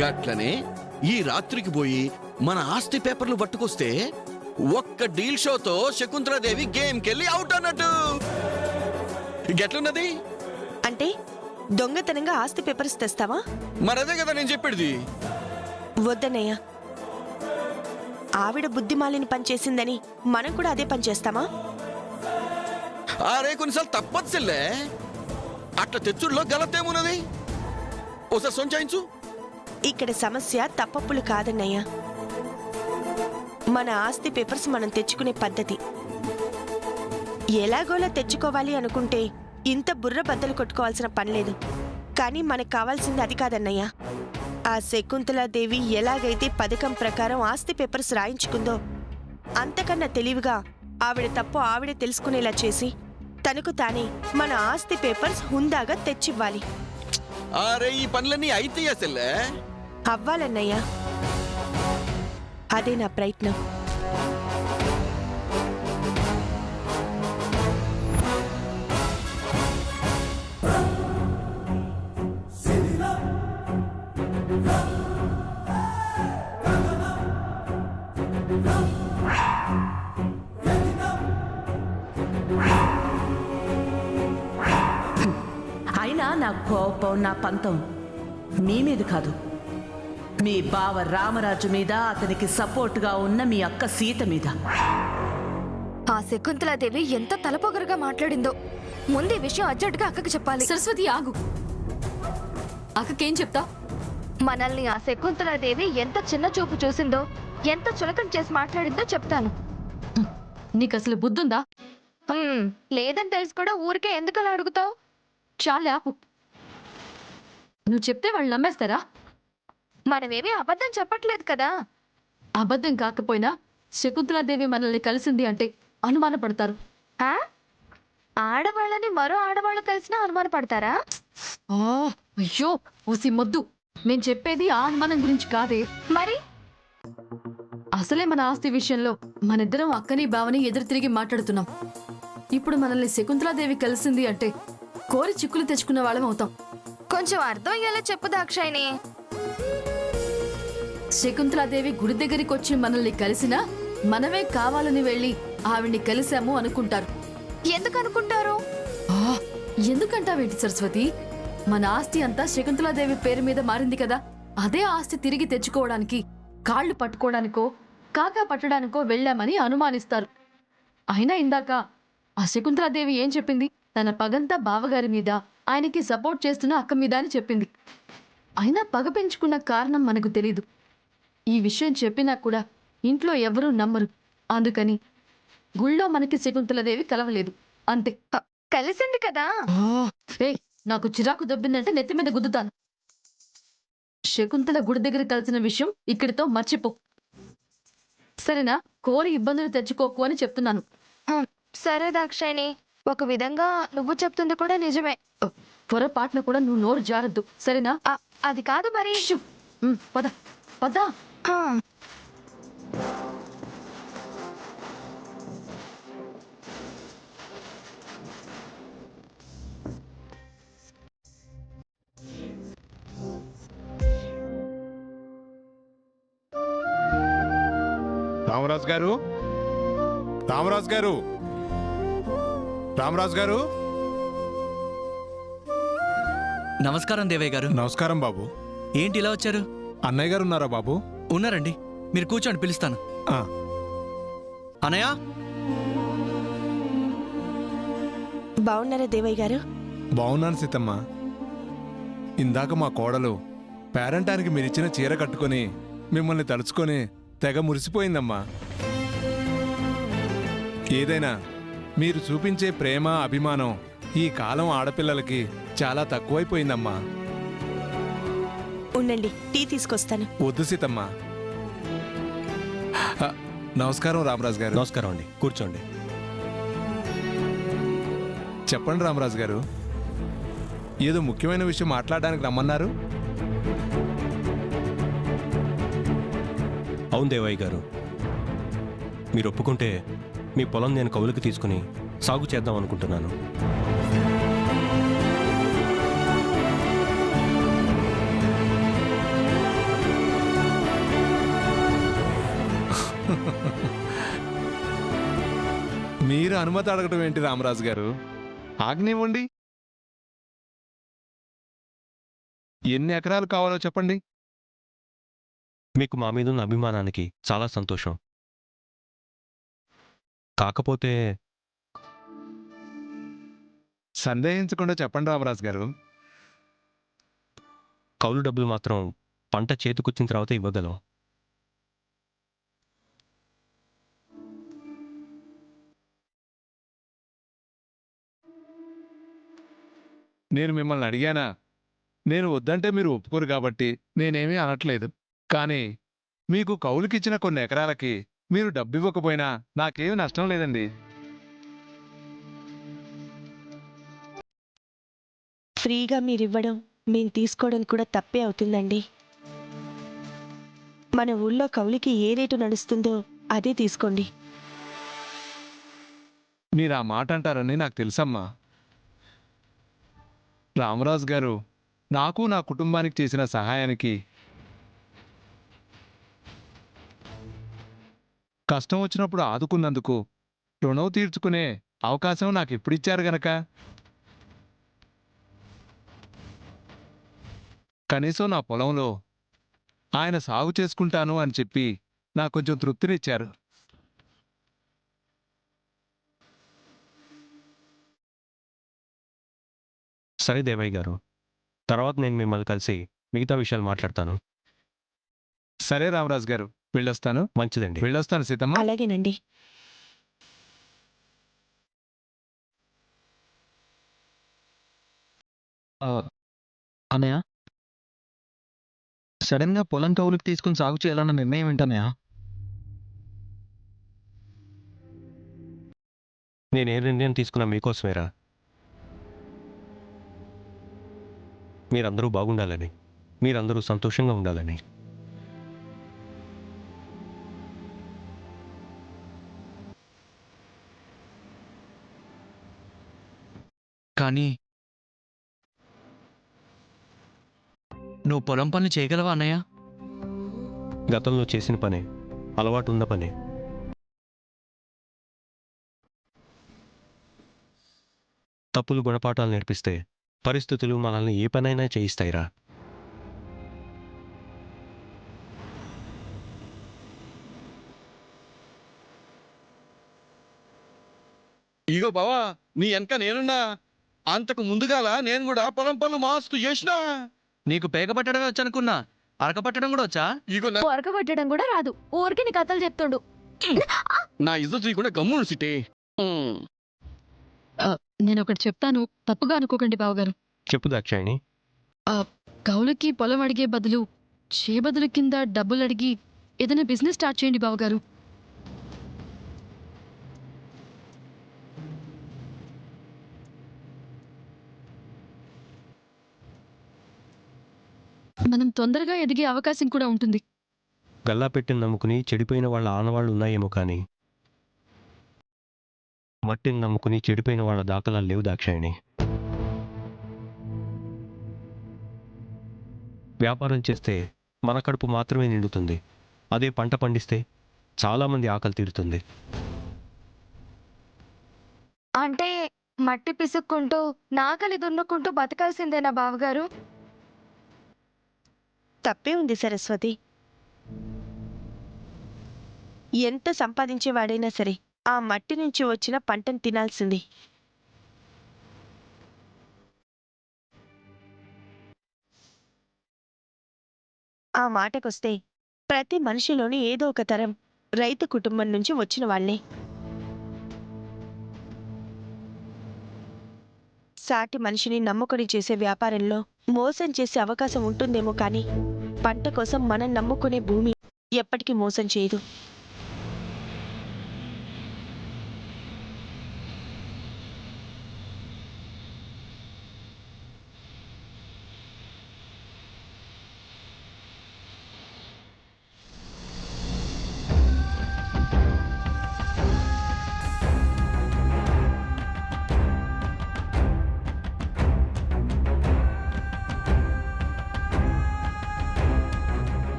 గట్లనే ఈ రాత్రికి పోయి మన ఆస్తి పేపర్లు పట్టుకొస్తే ఒక్క డీల్ షోతో శకుంతలాదేవి గేమ్కెళ్ళి అవుట్ అన్నట్టు. గట్లున్నది అంటే దొంగతనంగా ఆస్తి పేపర్స్ తెస్తావా? మరదే కదా నేను చెప్పేది. వద్దన్నయ్య, ఆవిడ బుద్ధిమాలిని పనిచేసిందని మనం కూడా అదే పని చేస్తామా? అరే కొన్నిసార్లు తప్పదు సెల్లే. అట్లా తెచ్చుడులో గలతేమున్నది? ఓసారి సొంచాయించు. ఇక్కడ సమస్య తప్పప్పులు కాదన్నయ్య, మన ఆస్తి పేపర్స్ మనం తెచ్చుకునే పద్ధతి. ఎలాగోలా తెచ్చుకోవాలి అనుకుంటే ఇంత బుర్ర బద్దలు కొట్టుకోవాల్సిన పనిలేదు. కానీ మనకు కావాల్సింది అది కాదన్నయ్య. ఆ శకుంతలాదేవి ఎలాగైతే పథకం ప్రకారం ఆస్తి పేపర్స్ రాయించుకుందో అంతకన్నా తెలివిగా ఆవిడ తప్పు ఆవిడే తెలుసుకునేలా చేసి తనకు తానే మన ఆస్తి పేపర్స్ హుందాగా తెచ్చివ్వాలి. అరే ఈ పనులన్నీ అయితే అసలే అవ్వాలన్నయ్య, అదే నా ప్రయత్నం. అయినా నా కోపం, నా పంతం మీ మీద కాదు, మీ బావ రామరాజు మీద, అతనికి సపోర్టుగా ఉన్న మీ అక్క సీత మీద. ఆ శకుంతలాదేవి ఎంత తలపొగరుగా మాట్లాడిందో. ముందు ఈ విషయం అర్జెంటుగా అక్కకి చెప్పాలి. సరస్వతి ఆగు. అక్కకేం చెప్తా? మనల్ని ఆ శకుంతలాదేవి ఎంత చిన్న చూపు చూసిందో, ఎంత చులకన చేసి మాట్లాడిందో చెప్తాను. నీకు అసలు బుద్ధుందా? లేదని తెలిసి కూడా ఊరికే ఎందుకలా అడుగుతావు? చాలే ఆపు. నువ్వు చెప్తే వాళ్ళు నమ్మేస్తారా? మనమేమీ అబద్ధం చెప్పట్లేదు కదా. అబద్ధం కాకపోయినా శకుంతలాదేవి మనల్ని కలిసింది అంటే అనుమానపడతారు. ఆడవాళ్ళని మరో ఆడవాళ్ళు కలిసినా అనుమానపడతారా? అయ్యో ఓసి మొద్దు, నేను చెప్పేది ఆ అనుమానం గురించి కాదే. మరి అసలే మన ఆస్తి విషయంలో మనిద్దరం అక్కని బావని ఎదురు తిరిగి మాట్లాడుతున్నాం. ఇప్పుడు మనల్ని శకుంతలాదేవి కలిసింది అంటే కోరి చిక్కులు తెచ్చుకున్న వాళ్ళం అవుతాం. కొంచెం అర్థం అయ్యేలా చెప్పు దాక్షాయిని. శకుంతలాదేవి గుడి దగ్గరికి వచ్చి మనల్ని కలిసినా మనమే కావాలని వెళ్ళి ఆవిడ్ని కలిశాము అనుకుంటారు. ఎందుకు అనుకుంటారు? ఎందుకంటావేంటి సరస్వతి? మన ఆస్తి అంతా శకుంతలాదేవి పేరు మీద మారింది కదా. అదే ఆస్తి తిరిగి తెచ్చుకోవడానికి కాళ్ళు పట్టుకోవడానికో కాకా పట్టడానికో వెళ్ళామని అనుమానిస్తారు. అయినా ఇందాక ఆ శకుంతలాదేవి ఏం చెప్పింది? తన పగంతా బావగారి మీద, ఆయనకి సపోర్ట్ చేస్తున్న అక్క మీద అని చెప్పింది. అయినా పగ పెంచుకున్న కారణం మనకు తెలీదు. ఈ విషయం చెప్పినా కూడా ఇంట్లో ఎవరూ నమ్మరు. అందుకని గుళ్ళో మనకి శకుంతలాదేవి కలవలేదు, అంతే. కలిసింది కదా. నాకు చిరాకు దొబ్బిందంటే నెత్తి మీద గుద్దుతాను. శకుంతల గుడి దగ్గర కలిసిన విషయం ఇక్కడితో మర్చిపో, సరేనా? కోరి ఇబ్బందులు తెచ్చుకోకు అని చెప్తున్నాను. సరే దాక్షాయిని, ఒక విధంగా నువ్వు చెప్తుంది కూడా నిజమే. పొరపాటున కూడా నువ్వు నోరు జారద్దు, సరేనా? అది కాదు మరి. పద పద. రామరాజు గారు, రామరాజు గారు, రామరాజు గారు. నమస్కారం దేవయ్య గారు. నమస్కారం బాబు. ఏంటి ఇలా వచ్చారు? అన్నయ్య గారు ఉన్నారా బాబు? ఉన్నారండి, మీరు కూర్చోండి, పిలుస్తాను. అన్నయ్య. బాగున్నారా దేవయ్య గారు? బాగున్నాను సీతమ్మ. ఇందాక మా కోడలు పేరంటానికి మీరిచ్చిన చీర కట్టుకొని మిమ్మల్ని తలుచుకొని తెగ మురిసిపోయిందమ్మా. ఏదైనా మీరు చూపించే ప్రేమ, అభిమానం ఈ కాలం ఆడపిల్లలకి చాలా తక్కువైపోయిందమ్మా. ఉండండి, టీ తీసుకొస్తాను. వద్దు సీతమ్మ. నమస్కారం రామరాజు గారు. నమస్కారం అండి, కూర్చోండి. చెప్పండి రామరాజు గారు, ఏదో ముఖ్యమైన విషయం మాట్లాడడానికి రమ్మన్నారు. అవును దేవయ్య గారు, మీరు ఒప్పుకుంటే మీ పొలం నేను కౌలుకి తీసుకుని సాగు చేద్దాం అనుకుంటున్నాను. మీరు అనుమతి అడగటం ఏంటి రామరాజు గారు? ఆజ్ఞనివ్వండి. ఎన్ని ఎకరాలు కావాలో చెప్పండి. మీకు మా మీద ఉన్న అభిమానానికి చాలా సంతోషం. కాకపోతే సందేహించకుండా చెప్పండి రామరాజు గారు. కౌలు డబ్బులు మాత్రం పంట చేతికొచ్చిన తర్వాత ఇవ్వగలం. నేను మిమ్మల్ని అడిగానా? నేను వద్దంటే మీరు ఒప్పుకోరు కాబట్టి నేనేమీ అనట్లేదు. కానీ మీకు కౌలుకిచ్చిన కొన్ని ఎకరాలకి మీరు డబ్బు ఇవ్వకపోయినా నాకేమీ నష్టం లేదండి. ఫ్రీగా మీరివ్వడం మేము తీసుకోవడం కూడా తప్పే అవుతుందండి. మన ఊళ్ళో కౌలికి ఏ రేటు నడుస్తుందో అదే తీసుకోండి. మీరు ఆ మాట అంటారని నాకు తెలుసమ్మా. రామరాజు గారు నాకు నా కుటుంబానికి చేసిన సహాయానికి కష్టం వచ్చినప్పుడు ఆదుకున్నందుకు రుణం తీర్చుకునే అవకాశం నాకు ఎప్పుడిచ్చారు గనక కనీసం నా పొలంలో ఆయన సాగు చేసుకుంటాను అని చెప్పి నాకు కొంచెం తృప్తినిచ్చారు. సరే దేవయ్య గారు, తర్వాత నేను మిమ్మల్ని కలిసి మిగతా విషయాలు మాట్లాడతాను. సరే రామరాజు గారు, వెళ్ళొస్తాను. మంచిదండి. వెళ్ళొస్తాను సీతమ్మ. అలాగేనండి. అన్నయ్య, సడన్ గా పొలం కౌలుకి తీసుకుని సాగు చేయాలన్న నిర్ణయం ఏంటన్నయ్య? నేనే నిర్ణయం తీసుకున్నా మీకోసమేరా. మీరందరూ బాగుండాలని, మీరందరూ సంతోషంగా ఉండాలని. కానీ నువ్వు పొలం పనులు చేయగలవా అన్నయ్య? గతంలో చేసిన పనే, అలవాటు ఉన్న పనే. తప్పులు గుణపాఠాలు నేర్పిస్తే పరిస్థితులు మనల్ని ఏ పనైనా చేయిస్తాయిరా. ఇగో బావా, నీ వెనక నేనున్నా. అంతకు ముందుగాల నేను కూడా పొలం పనులు మాస్తూ చేసినా. నీకు పేక పట్టడమే వచ్చనుకున్నా, అరక పట్టడం కూడా వచ్చా? ఇగో పట్టడం కూడా రాదు, ఊరికి నీ కథలు చెప్తుండు. నా ఇజ్జత్ తీయకుండా గమ్మును సిటీ. నేను ఒకటి చెప్తాను, తప్పుగా అనుకోకండి బావగారు. చెప్పు దాక్షాయిని. కౌలుకి పొలం అడిగే బదులు చేబదులు కింద డబ్బులు అడిగి ఏదైనా బిజినెస్ స్టార్ట్ చేయండి బావగారు. మనం తొందరగా ఎదిగే అవకాశం కూడా ఉంటుంది. గల్లా పెట్టిన నమ్ముకుని చెడిపోయిన వాళ్ళ ఆనవాళ్ళు ఉన్నాయేమో కానీ మట్టిని నమ్ముకుని చెడిపోయిన వాళ్ళ దాఖలాలు లేవు దాక్షాయిని. వ్యాపారం చేస్తే మన కడుపు మాత్రమే నిండుతుంది. అదే పంట పండిస్తే చాలామంది ఆకలి తీరుతుంది. అంటే మట్టి పిసుక్కుంటూ నాకలి దున్నుకుంటూ బతకాల్సిందేనా బావగారు? తప్పే ఉంది సరస్వతి. ఎంత సంపాదించేవాడైనా సరే ఆ మట్టి నుంచి వచ్చిన పంటను తినాల్సింది. ఆ మాటకొస్తే ప్రతి మనిషిలోని ఏదో ఒక తరం రైతు కుటుంబం నుంచి వచ్చిన వాళ్ళే. సాటి మనిషిని నమ్ముకొని చేసే వ్యాపారంలో మోసం చేసే అవకాశం ఉంటుందేమో కానీ పంట కోసం మనం నమ్ముకునే భూమి ఎప్పటికీ మోసం చేయదు.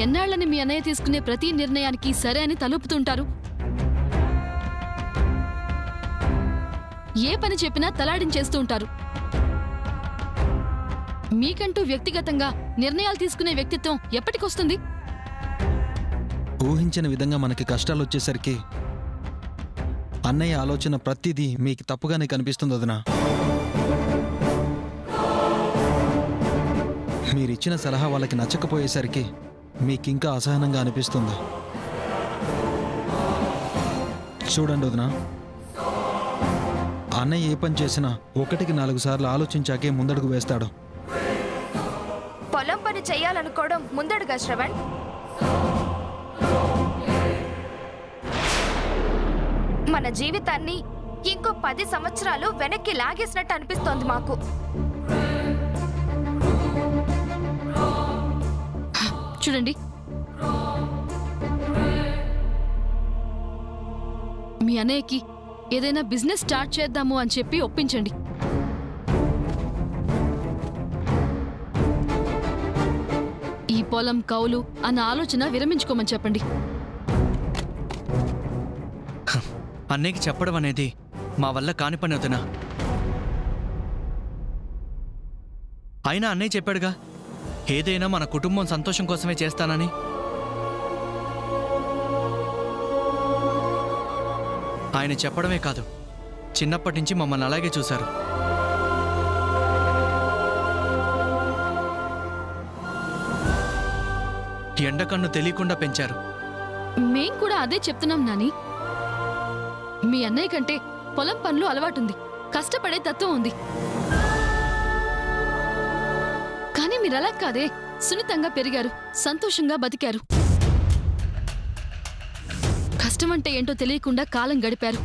ఎన్నాళ్ళని మీ అన్నయ్య తీసుకునే ప్రతి నిర్ణయానికి సరే అని తలుపుతుంటారు? ఏ పని చెప్పినా తలాడించేస్తూ ఉంటారు. మీకంటూ వ్యక్తిగతంగా నిర్ణయాలు తీసుకునే వ్యక్తిత్వం ఎప్పటికొస్తుంది? ఊహించిన విధంగా మనకి కష్టాలు వచ్చేసరికి అన్నయ్య ఆలోచన ప్రతిదీ మీకు తప్పుగానే కనిపిస్తుంది వదినా. మీరిచ్చిన సలహా వాళ్ళకి నచ్చకపోయేసరికి మీకింకా అసహనంగా అనిపిస్తుంది. చూడండి వదినా, అన్నయ్య ఏ పని చేసినా 1-4 సార్లు ఆలోచించాకే ముందడుగు వేస్తాడు. పొలం పని చెయ్యాలనుకోవడం ముందడుగా శ్రవణ్. మన జీవితాన్ని ఇంకో 10 సంవత్సరాలు వెనక్కి లాగేసినట్టు అనిపిస్తోంది మాకు. చూడండి, మీ అన్నయ్యకి ఏదైనా బిజినెస్ స్టార్ట్ చేద్దాము అని చెప్పి ఒప్పించండి. ఈ పొలం కౌలు అన్న ఆలోచన విరమించుకోమని చెప్పండి. అన్నయ్యకి చెప్పడం అనేది మా వల్ల కాని పని వదినా. అయినా అన్నయ్య చెప్పాడుగా, ఏదైనా మన కుటుంబం సంతోషం కోసమే చేస్తానని. ఆయన చెప్పడమే కాదు, చిన్నప్పటి నుంచి మమ్మల్ని అలాగే చూశారు. ఎండకన్ను తెలియకుండా పెంచారు. మేం కూడా అదే చెప్తున్నాం నాని. మీ అన్నయ్య కంటే పొలం పనులు అలవాటుంది, కష్టపడే తత్వం ఉంది. కానీ మీరలా కాదే, సున్నితంగా పెరిగారు, సంతోషంగా బతికారు. కష్టమంటే ఏంటో తెలియకుండా కాలం గడిపారు.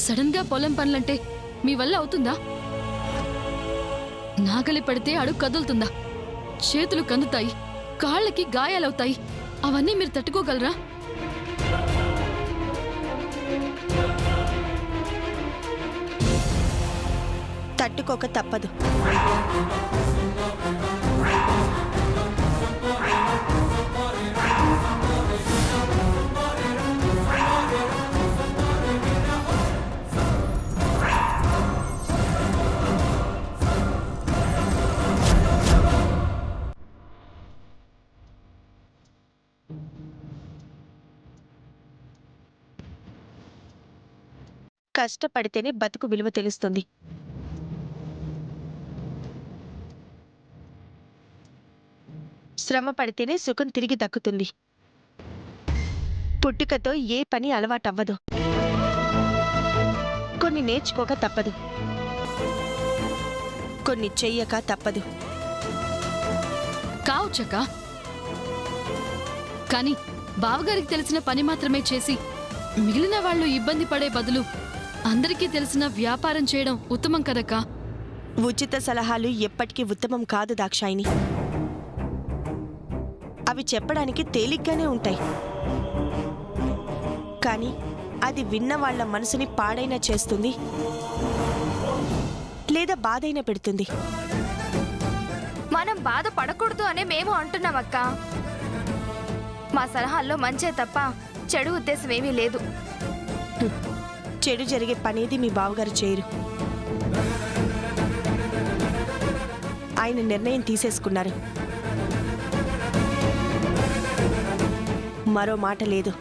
సడన్ గా పొలం పనులంటే మీ వల్ల అవుతుందా? నాగలి పడితే అడుగు కదులుతుందా? చేతులు కందుతాయి, కాళ్ళకి గాయాలవుతాయి. అవన్నీ మీరు తట్టుకోగలరా? తట్టుకోక తప్పదు. కష్టపడితేనే బతుకు విలువ తెలుస్తుంది. శ్రమ పడితేనే సుఖం తిరిగి దక్కుతుంది. పుట్టుకతో ఏ పని అలవాటవ్వదు. కొన్ని నేర్చుకోక తప్పదు, కొన్ని చెయ్యక తప్పదు. కావచ్చక్క, కానీ బావగారికి తెలిసిన పని మాత్రమే చేసి మిగిలిన వాళ్ళు ఇబ్బంది పడే బదులు అందరికీ తెలిసిన వ్యాపారం చేయడం ఉత్తమం కదక్కా. ఉచిత సలహాలు ఎప్పటికీ ఉత్తమం కాదు దాక్షాయిని. అవి చెప్పడానికి తేలిగ్గానే ఉంటాయి, కానీ అది విన్న వాళ్ళ మనసుని పాడైనా చేస్తుంది, లేదా బాధైనా పెడుతుంది. మనం బాధపడకూడదు అనే మేము అంటున్నామక్క. మా సలహాల్లో మంచే తప్ప చెడు ఉద్దేశం ఏమీ లేదు. చెడు జరిగే పనేది మీ బావగారు చేయరు. ఆయన నిర్ణయం తీసేసుకున్నారు, మరో మాట లేదు.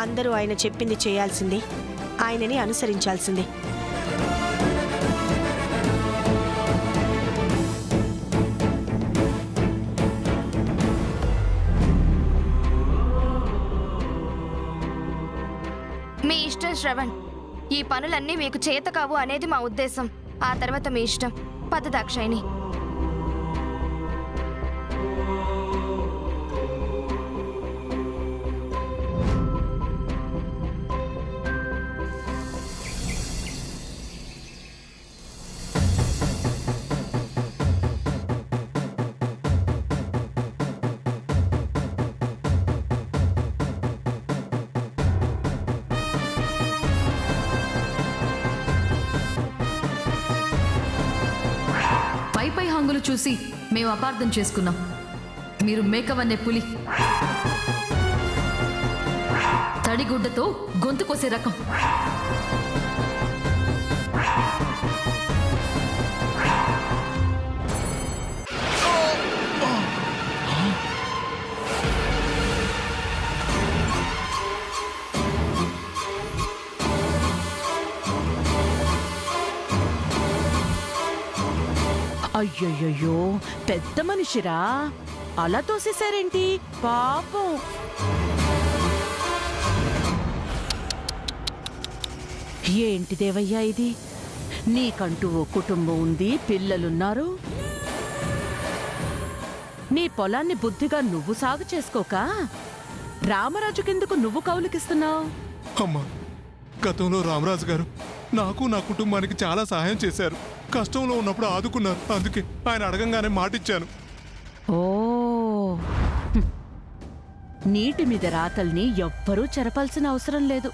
అందరూ ఆయన చెప్పింది చేయాల్సిందే, ఆయనని అనుసరించాల్సిందే. మీ ఇష్టం శ్రవణ్. ఈ పనులన్నీ మీకు చేత కావు అనేది మా ఉద్దేశం. ఆ తర్వాత మీ ఇష్టం. పద దాక్షాయిని. చూసి మేము అపార్థం చేసుకున్నాం. మీరు మేకవన్నే పులి, తడిగుడ్డతో గొంతు కోసే రకం. అయ్యయ్యో, పెద్ద మనిషిరా, అలా తోసేశారేంటి పాపం. ఏంటి దేవయ్యా ఇది? నీకంటూ ఓ కుటుంబం ఉంది, పిల్లలున్నారు. నీ పొలాన్ని బుద్ధిగా నువ్వు సాగు చేసుకోక రామరాజుకెందుకు నువ్వు కౌలుకిస్తున్నావు? అమ్మా, గతంలో రామరాజు గారు నాకు నా కుటుంబానికి చాలా సహాయం చేశారు. కష్టంలో ఉన్నప్పుడు ఆదుకున్నారు. అందుకే ఆయన అడగంగానే మాటిచ్చాను. ఓ, నీటి మీద రాతల్ని ఎవ్వరూ చెరపాల్సిన అవసరం లేదు.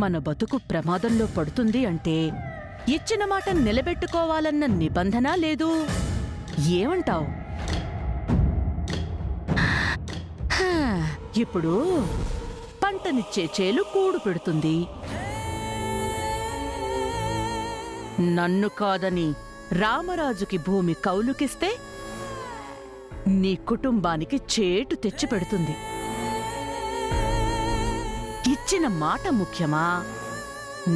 మన బతుకు ప్రమాదంలో పడుతుంది అంటే ఇచ్చిన మాట నిలబెట్టుకోవాలన్న నిబంధన లేదు. ఏమంటావ్? ఇప్పుడు పంటనిచ్చే చేలు కూడు పెడుతుంది. నన్ను కాదని రామరాజుకి భూమి కౌలుకిస్తే నీ కుటుంబానికి చేటు తెచ్చిపెడుతుంది. ఇచ్చిన మాట ముఖ్యమా,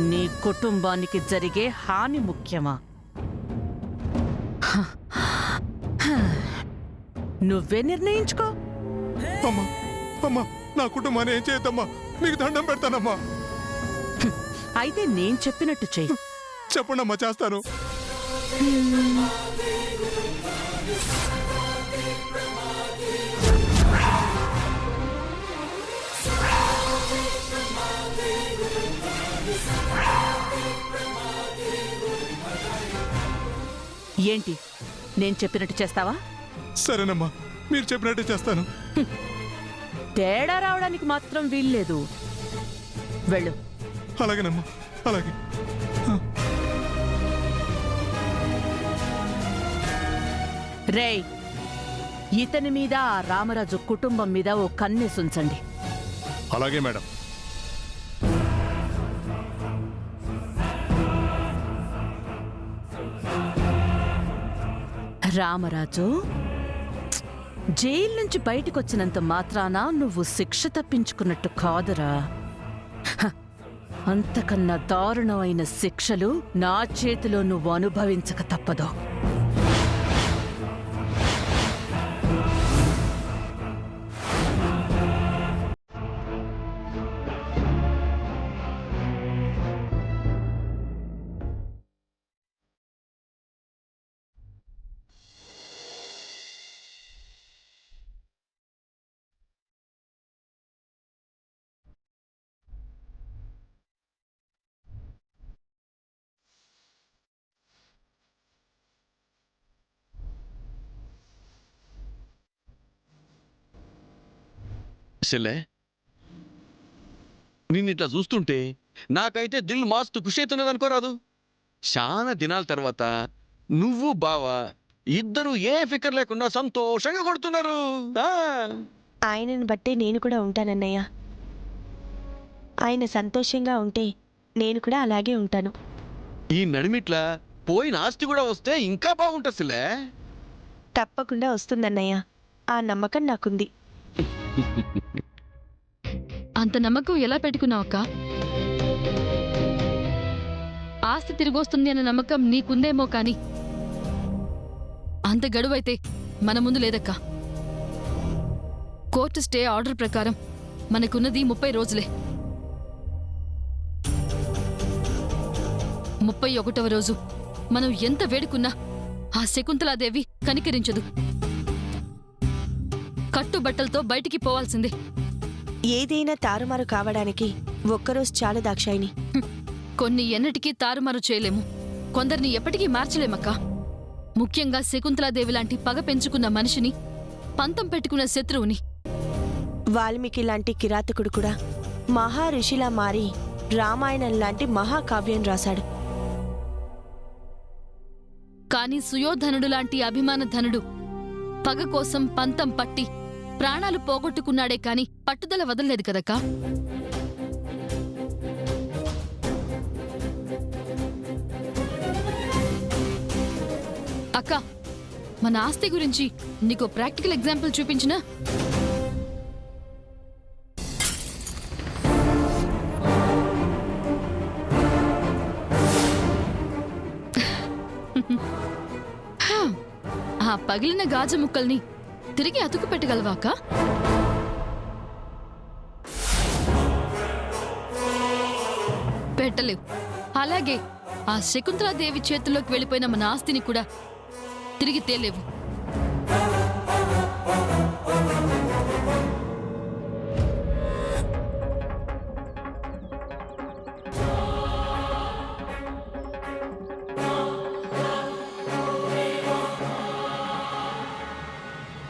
నీ కుటుంబానికి జరిగే హాని ముఖ్యమా? నువ్వే నిర్ణయించుకో. అమ్మా అమ్మా, నా కుటుంబాన్ని ఏం చేయద్దమ్మా, మీకు దండం పెడతానమ్మా. అయితే నేను చెప్పినట్టు చెయ్యి. చెప్పండమ్మా, చేస్తాను. ఏంటి, నేను చెప్పినట్టు చేస్తావా? సరేనమ్మా, మీరు చెప్పినట్టే చేస్తాను. తేడా రావడానికి మాత్రం వీల్లేదు. వెళ్ళు. అలాగేనమ్మా, అలాగే. రేయ్, ఇతని మీద ఆ రామరాజు కుటుంబం మీద ఓ కన్నేసుంచండి. అలాగే మేడం. రామరాజు, జైలు నుంచి బయటికొచ్చినంత మాత్రాన నువ్వు శిక్ష తప్పించుకున్నట్టు కాదురా. హ, అంతకన్నా దారుణమైన శిక్షలు నా చేతిలో నువ్వు అనుభవించక తప్పదు. సెల్లే, నిన్నిట్లా చూస్తుంటే నాకైతే దిల్ మస్తు ఖుషి అవుతున్నది అనుకోరాదు. చాలా దినాల తర్వాత నువ్వు బావా ఇద్దరు ఏ ఫికర్ లేకుండా సంతోషంగా కొడుతున్నారు. ఆయనను బట్టే నేను కూడా ఉంటానన్నయ్య. ఆయన సంతోషంగా ఉంటే నేను కూడా అలాగే ఉంటాను. ఈ నడిమిట్లా పోయిన ఆస్తి కూడా వస్తే ఇంకా బాగుంటుంది సెల్లే. తప్పకుండా వస్తుందన్నయ్య, ఆ నమ్మకం నాకుంది. అంత నమ్మకం ఎలా పెట్టుకున్నావు అక్క? ఆస్తి తిరిగొస్తుంది అన్న నమ్మకం నీకుందేమో కానీ అంత గడువైతే మన ముందు లేదక్క. కోర్టు స్టే ఆర్డర్ ప్రకారం మనకున్నది 30 రోజులే. 31వ రోజు మనం ఎంత వేడుకున్నా ఆ శకుంతలాదేవి కనికరించదు. కట్టుబట్టలతో బయటికి పోవాల్సిందే. ఏదైనా తారుమారు కావడానికి ఒక్కరోజు చాలు దాక్షాయిని. కొన్ని ఎన్నటికీ తారుమారు చేయలేము, కొందరిని ఎప్పటికీ మార్చలేమక్క. ముఖ్యంగా శకుంతలాదేవి లాంటి పగ పెంచుకున్న మనిషిని, పంతం పెట్టుకున్న శత్రువుని. వాల్మీకి లాంటి కిరాతకుడు కూడా మహారిషిలా మారి రామాయణం లాంటి మహాకావ్యం రాశాడు. కానీ సుయోధనుడు లాంటి అభిమాన ధనుడు పగ కోసం పంతం పట్టి ప్రాణాలు పోగొట్టుకున్నాడే కాని పట్టుదల వదలలేదు కదక్కా. అక్క, మన ఆస్తి గురించి నీకు ప్రాక్టికల్ ఎగ్జాంపుల్ చూపించినా? ఆ పగిలిన గాజు ముక్కల్ని తిరిగి అతుకు పెట్టగలవాక? పెట్టలేవు. అలాగే ఆ శకుంతలాదేవి చేతుల్లోకి వెళ్ళిపోయిన మన ఆస్తిని కూడా తిరిగి తేలేవు.